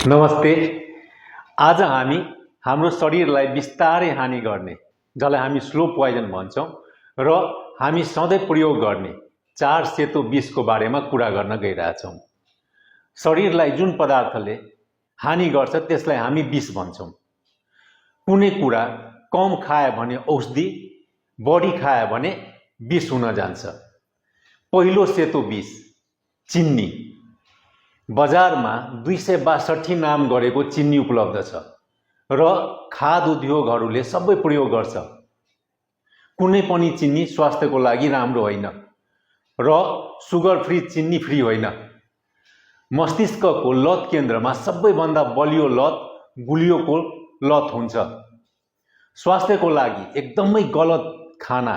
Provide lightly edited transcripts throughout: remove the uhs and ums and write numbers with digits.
नमस्ते। आज हामी हाम्रो शरीरलाई बिस्तारै हानि गर्ने, जसलाई हामी स्लो पोइजन भन्छौँ, र हामी सधैँ प्रयोग गर्ने 4 सेतो विषको बारेमा कुरा गर्न गइरहेछौँ। शरीरलाई जुन पदार्थले हानि गर्छ त्यसलाई हामी विष भन्छौँ। कुनै कुरा कम खायो भने औषधि, बढी खायो भने विष हुन जान्छ। पहिलो सेतो विष चिन्नी। बजारमा 262 नाम गरेको चिन्नी उपलब्ध छ र खाद्य उद्योगहरूले सबै प्रयोग गर्छ। कुनै पनि चिन्नी स्वास्थ्यको लागि राम्रो होइन र सुगर फ्री चिन्नी फ्री होइन। मस्तिष्कको लत केन्द्रमा सबैभन्दा बलियो लत गुलियोको लत हुन्छ। स्वास्थ्यको लागि एकदमै गलत खाना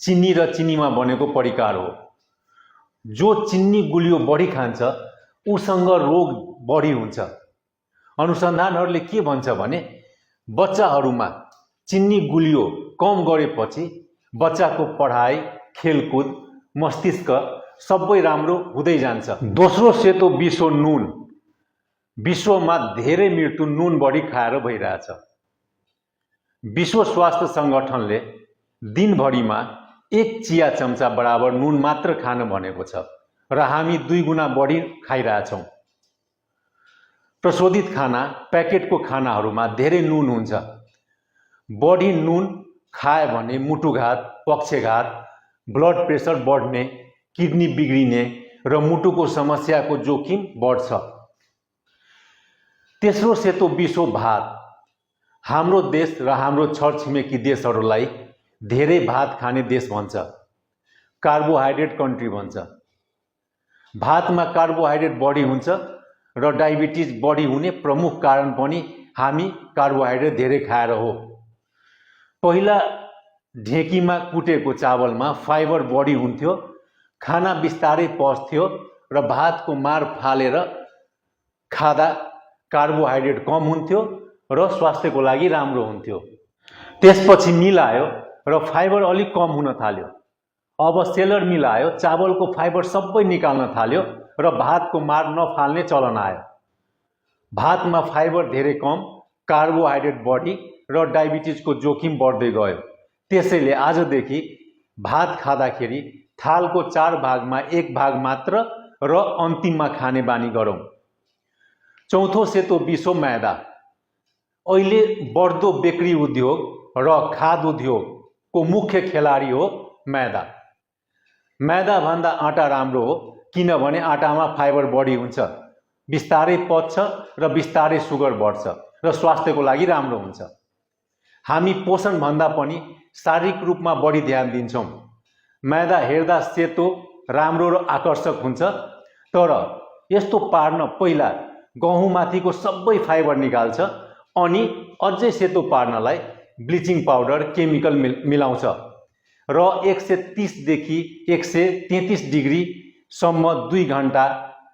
चिन्नी र चिनीमा बनेको परिकार हो। जो चिन्नी गुलियो बढी खान्छ उसँग रोग बढी हुन्छ। अनुसन्धानहरूले के भन्छ भने बच्चाहरूमा चिन्नी गुलियो कम गरेपछि बच्चाको पढाइ, खेलकुद, मस्तिष्क सबै राम्रो हुँदै जान्छ। दोस्रो सेतो विष हो नुन। विश्वमा धेरै मृत्यु नुन बढी खाएर भइरहेछ। विश्व स्वास्थ्य सङ्गठनले दिनभरिमा 1 चिया चम्चा बराबर नुन मात्र खान भनेको छ र हामी 2 गुणा बढी खाइरहेछौँ। प्रशोधित खाना, प्याकेटको खानाहरूमा धेरै नुन हुन्छ। बढी नुन खायो भने मुटुघात, पक्षघात, ब्लड प्रेसर बढ्ने, किडनी बिग्रिने र मुटुको समस्याको जोखिम बढ्छ। तेस्रो सेतो विष हो भात। हाम्रो देश र हाम्रो छरछिमेकी देशहरूलाई धेरै भात खाने देश भन्छ, कार्बोहाइड्रेट कन्ट्री भन्छ। भातमा कार्बोहाइड्रेट बढी हुन्छ र डायबिटिज बढी हुने प्रमुख कारण पनि हामी कार्बोहाइड्रेट धेरै खाएर हो। पहिला ढेकीमा कुटेको चावलमा फाइबर बढी हुन्थ्यो, खाना बिस्तारै पच्थ्यो र भातको मार फालेर खाँदा कार्बोहाइड्रेट कम हुन्थ्यो र स्वास्थ्यको लागि राम्रो हुन्थ्यो। त्यसपछि मिल आयो र फाइबर अलिक कम हुन थाल्यो। अब सेलर मिल आयो, चावलको फाइबर सबै निकाल्न थाल्यो र भातको मार नफाल्ने चलन आयो। भातमा फाइबर धेरै कम, कार्बोहाइड्रेट बढी र डायबिटिजको जोखिम बढ्दै गयो। त्यसैले आजदेखि भात खाँदाखेरि थालको 4 भागमा 1 भाग मात्र र अन्तिममा खाने बानी गरौँ। चौथो सेतो विष हो मैदा। अहिले बढ्दो बेकरी उद्योग र खाद्य उद्योगको मुख्य खेलाडी हो मैदा। मैदाभन्दा आटा राम्रो हो किनभने आटामा फाइबर बढी हुन्छ, बिस्तारै पच्छ र बिस्तारै सुगर बढ्छ र स्वास्थ्यको लागि राम्रो हुन्छ। हामी पोषणभन्दा पनि शारीरिक रूपमा बढी ध्यान दिन्छौँ। मैदा हेर्दा सेतो, राम्रो र आकर्षक हुन्छ, तर यस्तो पार्न पहिला गहुँमाथिको सबै फाइबर निकाल्छ अनि अझै सेतो पार्नलाई ब्लिचिङ पाउडर, केमिकल मिलाउँछ र 130 देखि 133 डिग्रीसम्म 2 घण्टा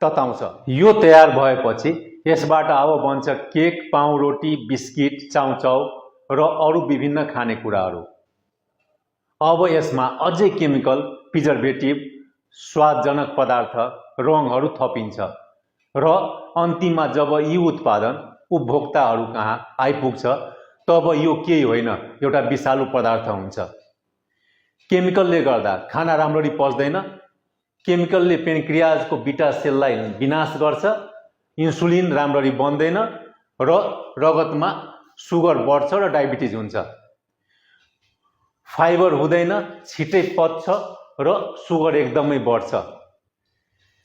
तताउँछ। यो तयार भएपछि यसबाट अब बन्छ केक, पाउरोटी, बिस्किट, चाउचाउ र अरू विभिन्न खानेकुराहरू। अब यसमा अझै केमिकल, प्रिजर्भेटिभ, स्वादजनक पदार्थ, रङहरू थपिन्छ र अन्तिममा जब यी उत्पादन उपभोक्ताहरू कहाँ आइपुग्छ तब यो केही होइन, एउटा विषालु पदार्थ हुन्छ। केमिकलले गर्दा खाना राम्ररी पच्दैन। केमिकलले पेन्क्रियाजको बिटा सेललाई विनाश गर्छ, इन्सुलिन राम्ररी बन्दैन र रगतमा सुगर बढ्छ र डायबिटिज हुन्छ। फाइबर हुँदैन, छिटै पच्छ र सुगर एकदमै बढ्छ।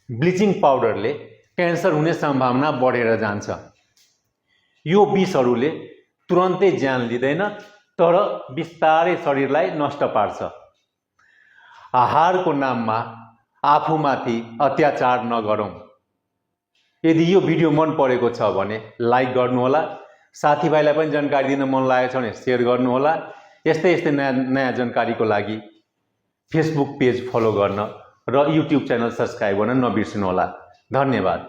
ब्लिचिङ पाउडरले क्यान्सर हुने सम्भावना बढेर जान्छ। यो विषहरूले तुरन्तै ज्यान लिँदैन तर बिस्तारै शरीरलाई नष्ट पार्छ। आहारको नाममा आफूमाथि अत्याचार नगरौँ। यदि यो भिडियो मन परेको छ भने लाइक गर्नुहोला। साथीभाइलाई पनि जानकारी दिन मन लागेको छ भने सेयर गर्नुहोला। यस्तै नयाँ जानकारीको लागि फेसबुक पेज फलो गर्न र युट्युब च्यानल सब्सक्राइब गर्न नबिर्सनुहोला। धन्यवाद।